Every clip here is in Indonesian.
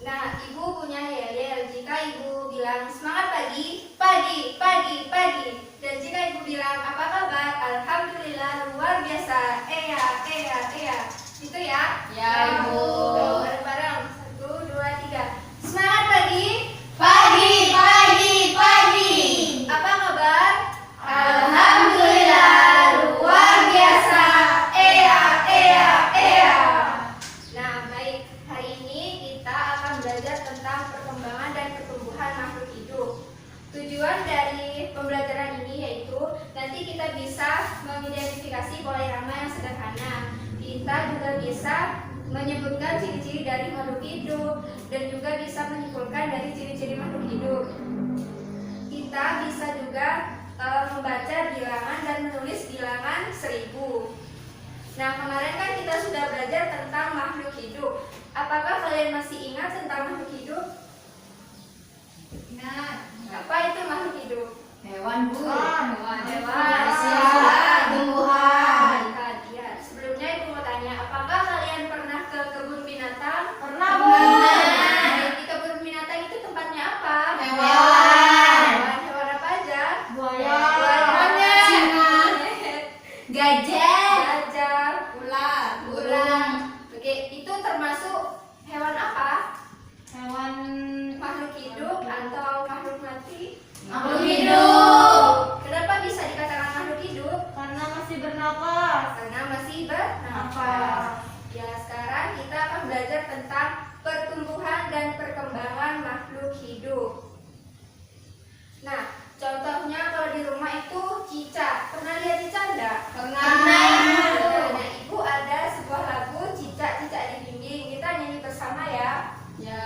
Nah, ibu punya yel-yel. Jika ibu bilang semangat pagi, pagi, pagi, pagi. Dan jika ibu bilang apa kabar, alhamdulillah luar biasa. Eya, eya, eya. Itu ya? Ya, Ibu. Bareng-bareng. 1, 2, 3. Semangat pagi. Pagi, pagi, pagi. Apa kabar? Alhamdulillah luar biasa. Eya, eya, eya. Nah, baik. Hari ini kita akan belajar tentang perkembangan dan pertumbuhan makhluk hidup. Tujuan dari pembelajaran ini yaitu nanti kita bisa mengidentifikasi pola irama yang sederhana. Kita juga bisa menyebutkan ciri-ciri dari makhluk hidup dan juga bisa menyimpulkan dari ciri-ciri makhluk hidup. Kita bisa juga membaca bilangan dan menulis bilangan 1000. Nah, kemarin kan kita sudah belajar tentang makhluk hidup. Apakah kalian masih ingat tentang makhluk hidup? Ingat. Apa itu makhluk hidup? Hewan, Bu. Hewan. Manusia, tumbuhan. Ya. Sebelumnya ibu mau tanya, apakah kalian pernah ke kebun binatang? Pernah, Bu. Nah, di kebun binatang itu tempatnya apa? Hewan. Hewan apa aja? Buaya. Monyet. Singa. Gajah. Gajah. Ular. Burung. Oke, itu termasuk hewan apa? Hewan Makhluk hidup atau makhluk mati? makhluk hidup. Kenapa bisa dikatakan makhluk hidup? Karena masih bernapas. Karena masih bernafas. Ya, sekarang kita akan belajar tentang pertumbuhan dan perkembangan makhluk hidup. Nah, contohnya kalau di rumah itu cicak. Pernah lihat cicak enggak? Pernah. Nah, ibu ada sebuah lagu cicak-cicak di dinding. Kita nyanyi bersama ya. Ya.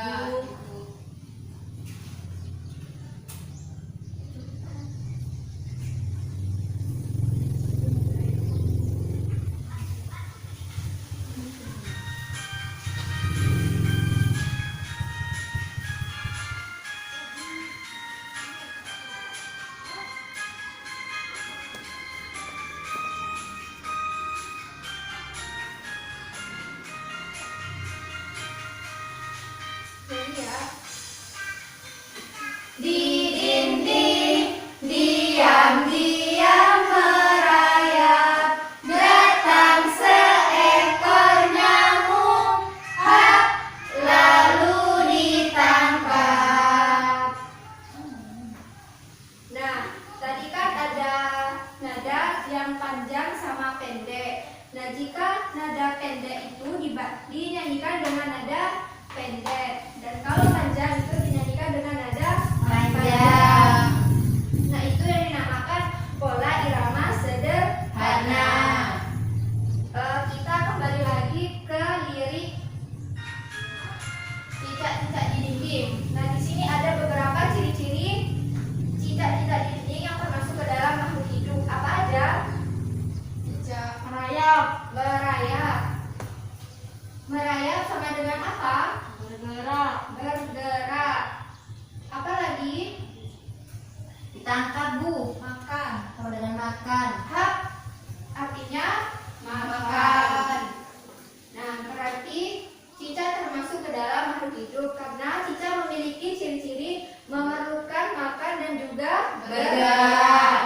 Nyanyi ya. Di dinding diam-diam merayap, datang seekor nyamuk, hap, lalu ditangkap. Nah, tadi kan ada nada yang panjang sama pendek. Nah, jika nada pendek itu dinyanyikan dengan nada pendek, dan kalau panjang itu dinyanyikan dengan nada Panjang. Nah, itu yang dinamakan pola irama sederhana. Kita kembali lagi ke lirik cicak-cicak di dinding. Nah, di sini ada beberapa ciri-ciri cicak-cicak di dinding yang termasuk ke dalam makhluk hidup. Apa aja? Cicak merayap, Merayap. Merayap sama dengan apa? bergerak, Bergerak. Apa lagi? ditangkap, Bu. Makan, sama dengan makan. Hap artinya makan. Makan. Nah, berarti cicak termasuk ke dalam makhluk hidup karena cicak memiliki ciri-ciri memerlukan makan dan juga Bergerak.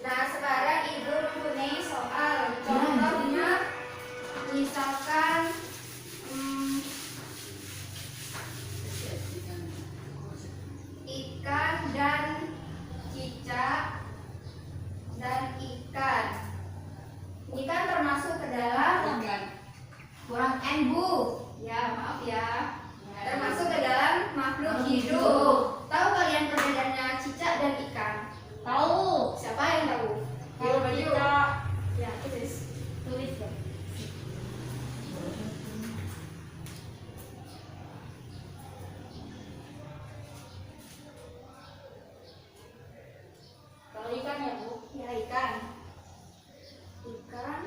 Nah, sekarang ibu mempunyai soal. Contohnya, misalkan ikan dan cicak dan ikan. Ini kan termasuk ke dalam Kurang N, Bu. ya, maaf ya. Termasuk ke dalam makhluk hidup. Tahu kalian perbedaannya cicak dan ikan? Tahu. Siapa yang tahu? Kalau Yuk, yuk. cicak, Ya, tulis. tulis ya. Kalau ikan ya, Bu? Ya, ikan. Ikan.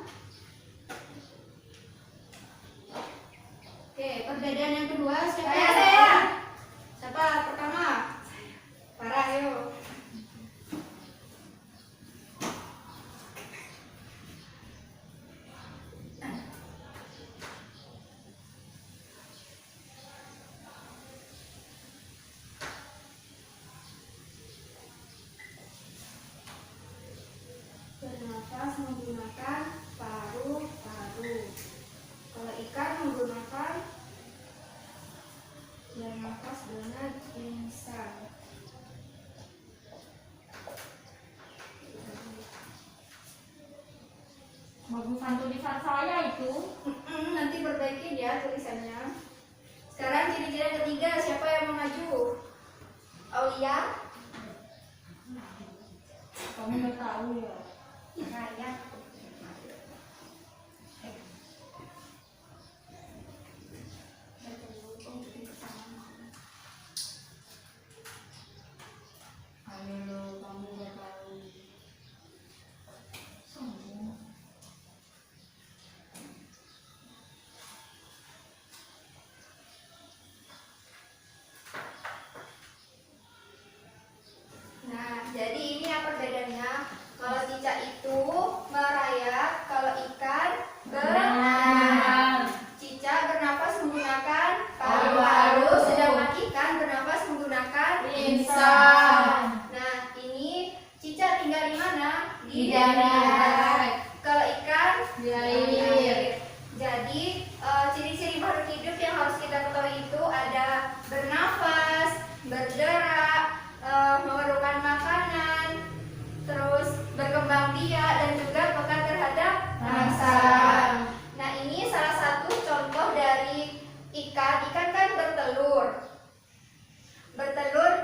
Oke, perbedaan yang kedua siapa? Saya. Siapa pertama? Farah, yuk. bernafas dengan insan. Bagusan tulisan saya itu. Nanti perbaikin ya tulisannya. Sekarang ciri-ciri yang ketiga, siapa yang mau maju? Aulia? Kamu nggak tahu ya. Raya. Ayo lo, kamu nggak tahu. Sombong. Nah, jadi ini apa bedanya? Kalau cicak itu merayap, kalau ikan berenang. Cicak bernafas menggunakan paru-paru, sedangkan ikan bernafas menggunakan Insan. Nah, ini cicak tinggal di mana? Di darat. Kalau ikan Di air. Jadi ciri-ciri makhluk hidup yang harus kita ketahui itu ada bernafas, bergerak, memerlukan makanan, terus berkembang biak dan juga peka terhadap mangsa. Nah, ini salah satu contoh dari ikan. Ikan kan bertelur.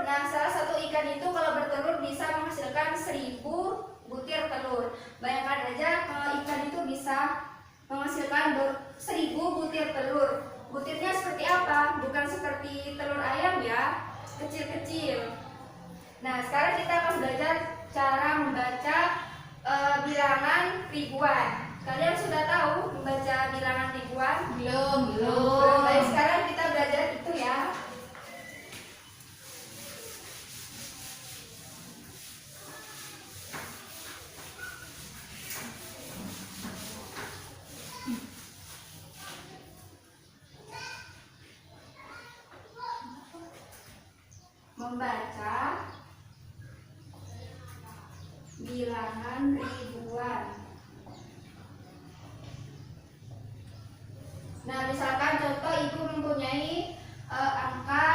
Nah, salah satu ikan itu kalau bertelur bisa menghasilkan 1000 butir telur. Bayangkan aja kalau ikan itu bisa menghasilkan 1000 butir telur. Butirnya seperti apa? Bukan seperti telur ayam ya, kecil-kecil. Nah, sekarang kita akan belajar cara membaca bilangan ribuan. Kalian sudah tahu membaca bilangan ribuan? Belum. Baik, sekarang kita belajar itu ya. Membaca bilangan ribuan. Nah, misalkan contoh ibu mempunyai angka.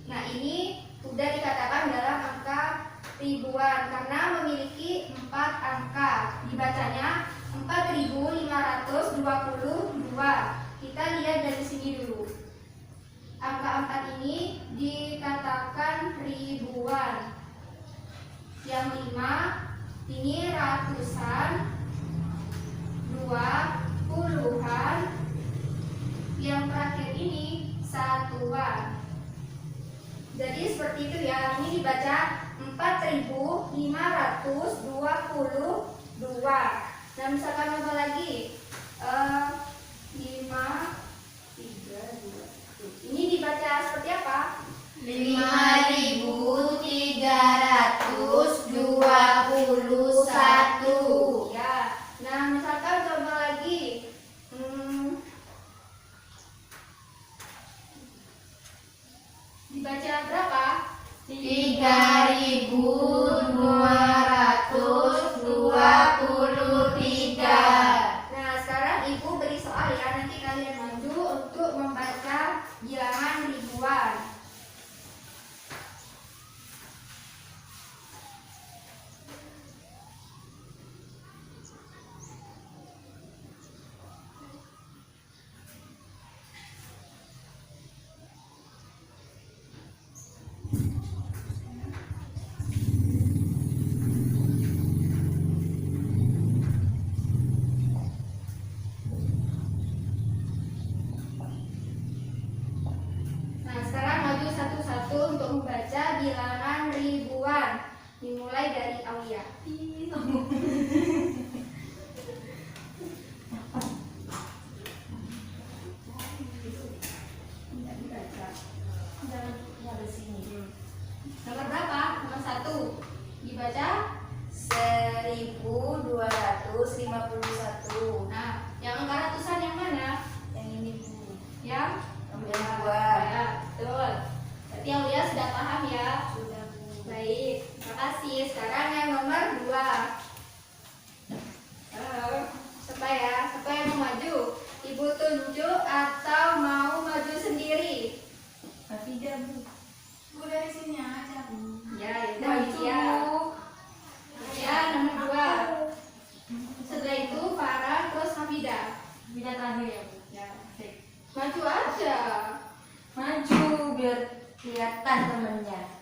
Nah, ini sudah dikatakan dalam angka ribuan karena memiliki 4 angka. Dibacanya 4522. Kita lihat dari sini dulu. Angka 4 ini dikatakan ribuan. Yang 5 ini ratusan, 2 puluhan, yang terakhir ini satuan. Jadi seperti itu ya. Ini dibaca 4522. Nah, misalkan apa lagi? 5 3 2. Ini dibaca seperti apa? 5321. Ya. Nah, misalkan coba lagi. Dibaca berapa? 3223. Nah, sekarang ibu beri soal ya. Nanti kalian maju untuk membaca bilangan ribuan. Nah, sekarang maju satu-satu untuk membaca bilangan ribuan. Dimulai dari Aulia. Tidak dibaca. Nomor berapa? Nomor 1. Dibaca. 1251. Nah, yang angka ratusan yang mana? Yang ini Bu. Yang Nomor ya, 2. ya, betul. Berarti Aulia sudah paham ya? Sudah Bu. Baik, terima kasih. Sekarang yang nomor 2. Siapa ya? Siapa yang mau maju? Ibu Ibu tunjuk atau mau maju sendiri? Hafidah, Bu. Bu dari sini aja, Bu. Ya, itu ya. Ya, nomor 2. Setelah itu Farah terus Hafidah. Hafidah terakhir ya, Bu. Ya, baik. Maju aja. Maju biar kelihatan temennya.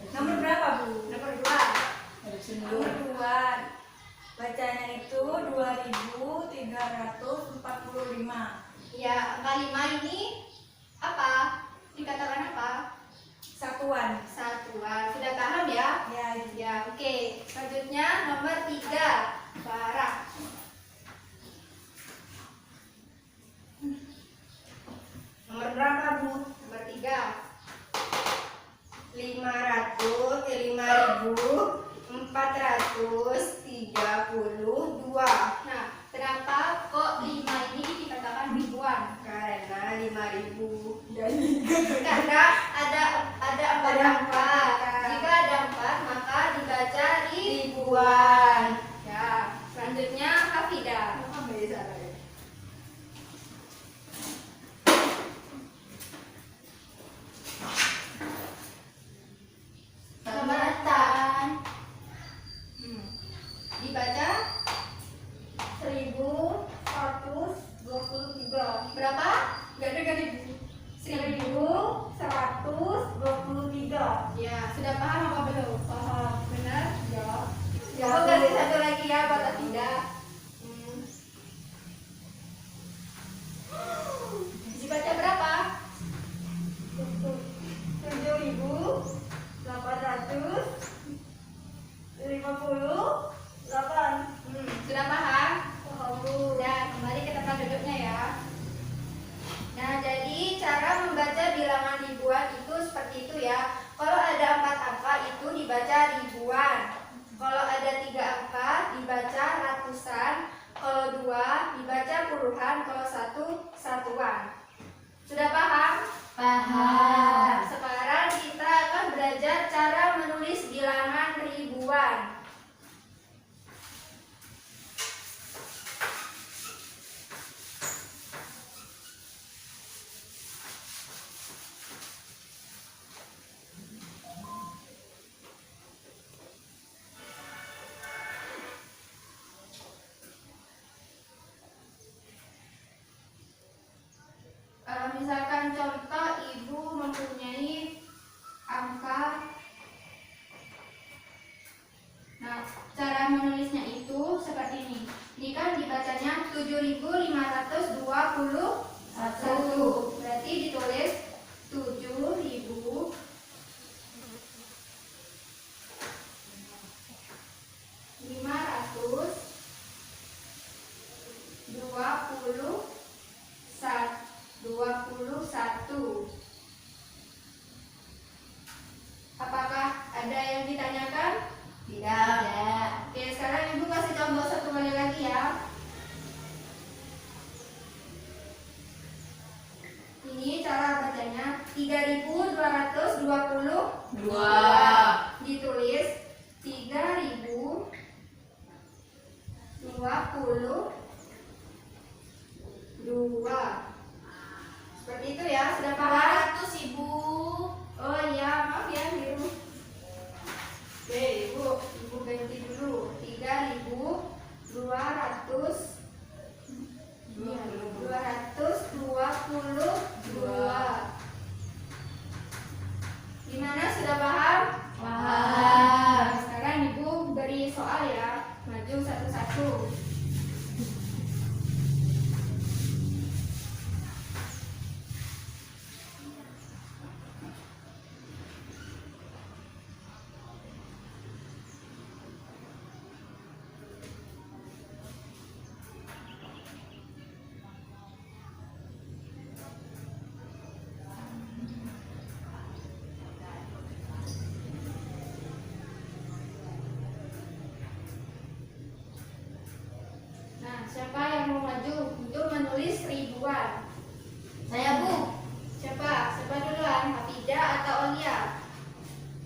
Nomor berapa, Bu? Nomor 2. Nomor 2. Bacanya itu 2345. Ya, angka 5 ini apa? Dikatakan apa? Satuan. Satuan. Sudah paham ya? Ya, Ya, oke. Selanjutnya nomor 3. Farah. Nomor berapa, Bu? Nomor 3. 5.432. Nah, kenapa kok 5 ini dikatakan ribuan? Karena 5.000. Karena ada 4 angka. Jika ada 4 maka dibaca ribuan. Ya, selanjutnya Hafidah. Tamatan. Dibaca 1123. berapa? Gak ada ribu. 1123. Ya, sudah paham apa belum? Paham. Benar? Ya. Ya, aku kasih satu lagi ya buat Hafidah. Dibaca berapa? 7.858. Sudah paham? Dan kembali ke tempat duduknya ya. Nah, jadi cara membaca bilangan ribuan itu seperti itu ya. Kalau ada 4 angka itu dibaca ribuan. Kalau ada 3 angka dibaca ratusan. Kalau 2 dibaca puluhan. Kalau 1 satuan. Sudah paham? Paham. Sekarang kita akan belajar cara menulis bilangan ribuan. Misalkan contoh ibu mempunyai angka. Nah, cara menulisnya itu seperti ini. Ini kan dibacanya 7.521. Berarti ditulis 7.521. Apakah ada yang ditanyakan? Tidak. Oke, sekarang ibu kasih contoh satu kali lagi ya. Ini cara bacanya 3.222. Ditulis 3.022. Seperti itu ya, sudah paham? 200, Ibu. Oh iya, maaf ya, biru. Oke, ibu ganti dulu. 3.222. Gimana, sudah paham? Paham. Nah, sekarang ibu beri soal ya. Maju satu-satu. Nah, siapa yang mau maju untuk menulis ribuan? Saya, Bu. Siapa? Siapa duluan? Hafidah atau Olia?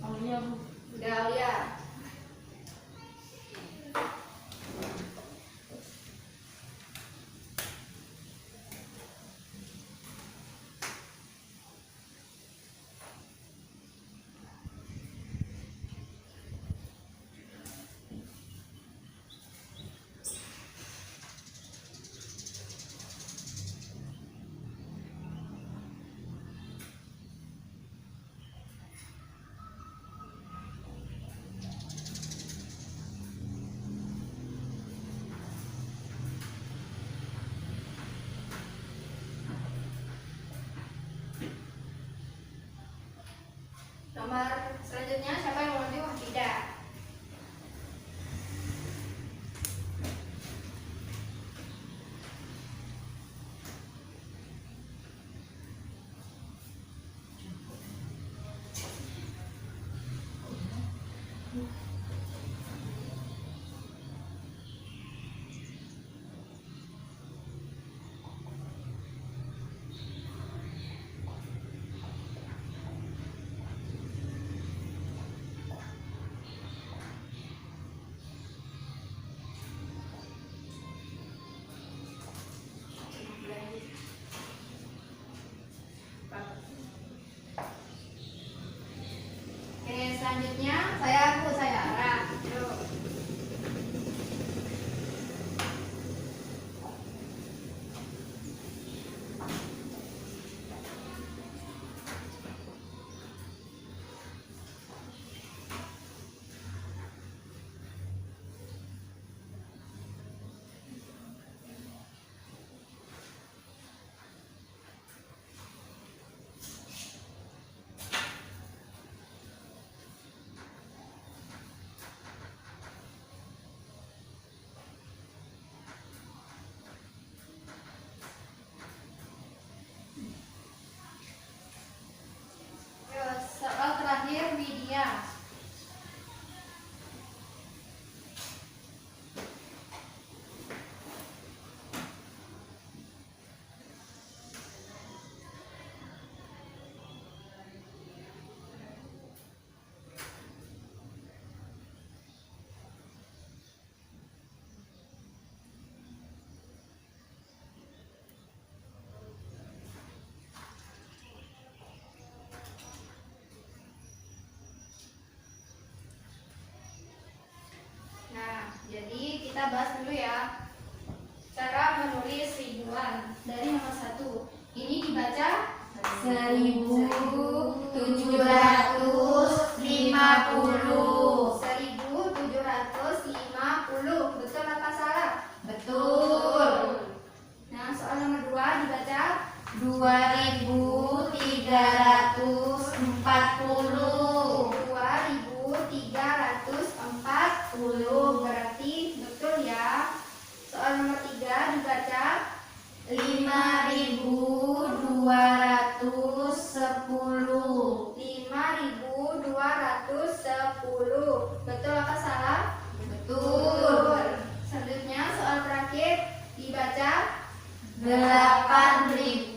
Aulia, Bu. Dahlia. Nomor selanjutnya siapa yang mau maju? Tidak. Oke, selanjutnya saya Ara. Yuk. Soal terakhir Widya. Nah, jadi kita bahas dulu ya cara menulis ribuan dari nomor 1. Ini dibaca 1750. 1750. Betul apa salah? Betul. Nah, soal nomor 2 dibaca 2340. 2340. Berarti betul ya. Soal nomor 3 dibaca 5210. 5210. Betul apa salah? Betul. Selanjutnya soal terakhir dibaca 8890.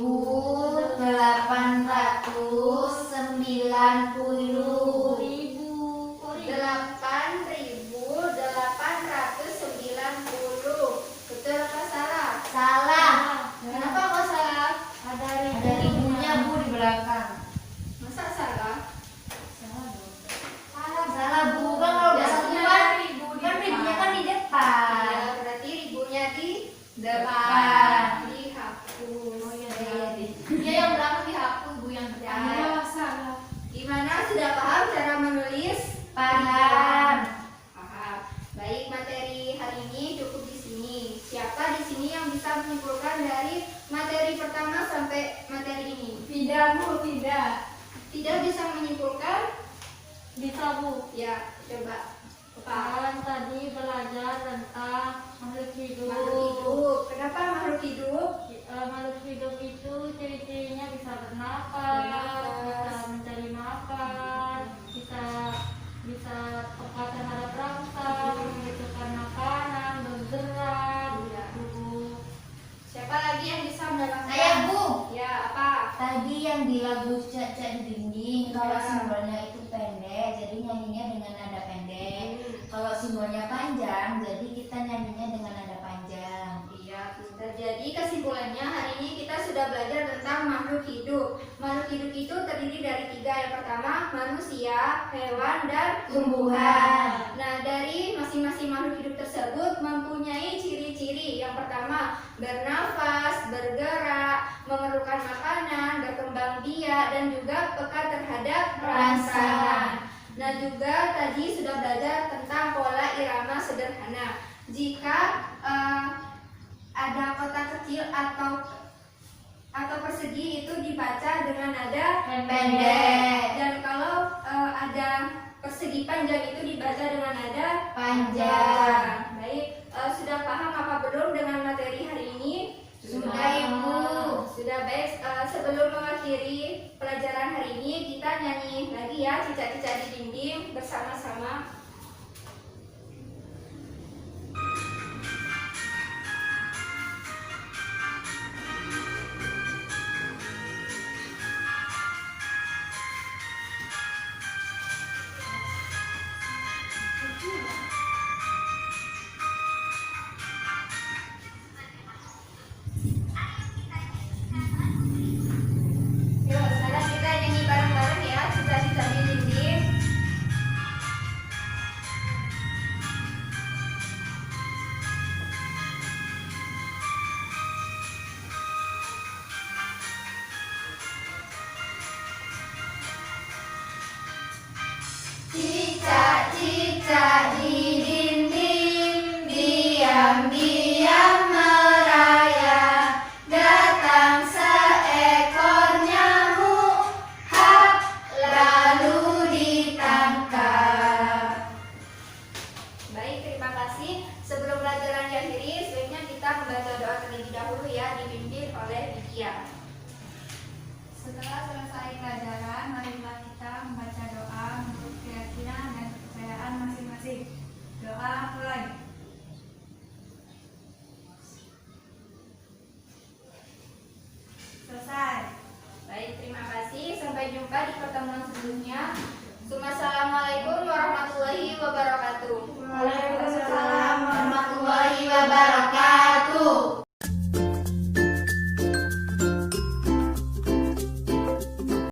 8890. Betul apa salah? Salah. Kenapa kok salah? Ada ribunya Bu di belakang. Masa salah? Salah Bu, kan kalau udah satuan kan ribunya kan di depan. Ya, berarti ribunya di Depan. dihapus. Dia yang belakang dihapus Bu, yang depan. Gimana, sudah paham cara menulis? Paham. Paham. Baik, materi hari ini cukup di sini. Siapa di sini yang bisa menyimpulkan dari materi pertama sampai materi ini? Tidak Bu, tidak. Tidak bisa menyimpulkan? Bisa Bu. Ya, coba. Pak. Kalian tadi belajar tentang makhluk hidup. Makhluk hidup. Kenapa makhluk hidup? Makhluk hidup itu ciri-cirinya bisa bernapas, bisa mencari makan, bisa tepat terhadap rasa, membutuhkan makanan, bergerak. Iya. Gitu. Siapa lagi yang bisa mendapatkan? Saya Bu. Ya, apa? Tadi yang di lagu Caca di Dinding, kalau Ya. simbolnya itu pendek, jadi nyanyinya dengan simbolnya panjang, jadi kita nyanyinya dengan nada panjang. Iya, pintar. Jadi kesimpulannya hari ini kita sudah belajar tentang makhluk hidup. Makhluk hidup itu terdiri dari 3. Yang pertama, manusia, hewan, dan Tumbuhan. Nah, dari masing-masing makhluk hidup tersebut mempunyai ciri-ciri. Yang pertama, bernafas, bergerak, memerlukan makanan, berkembang biak, dan juga peka terhadap rangsangan. Nah, juga tadi sudah belajar tentang pola irama sederhana. Jika ada kotak kecil atau persegi itu dibaca dengan nada Pendek. dan kalau ada persegi panjang itu dibaca dengan nada Panjang. Baik, sudah paham apa belum dengan materi hari ini? Sudah, Ibu. Sudah. Baik, sebelum mengakhiri pelajaran hari ini kita nyanyi lagi ya cicak-cicak di dinding bersama-sama. Yuk, sekarang kita nyanyi bareng-bareng ya, cicak-cicak di dinding. Cicak-cicak di dinding, diam-diam merayap. Datang seekor nyamuk, hap, lalu ditangkap. Baik, terima kasih. Sebelum pelajaran diakhiri, sebaiknya kita membaca doa terlebih dahulu ya, dipimpin oleh Vidya. Setelah selesai pelajaran, marilah kita membaca doa menurut keyakinan dan kepercayaan masing-masing. Doa mulai. Selesai. Baik, terima kasih. Sampai jumpa di pertemuan sebelumnya. Selamat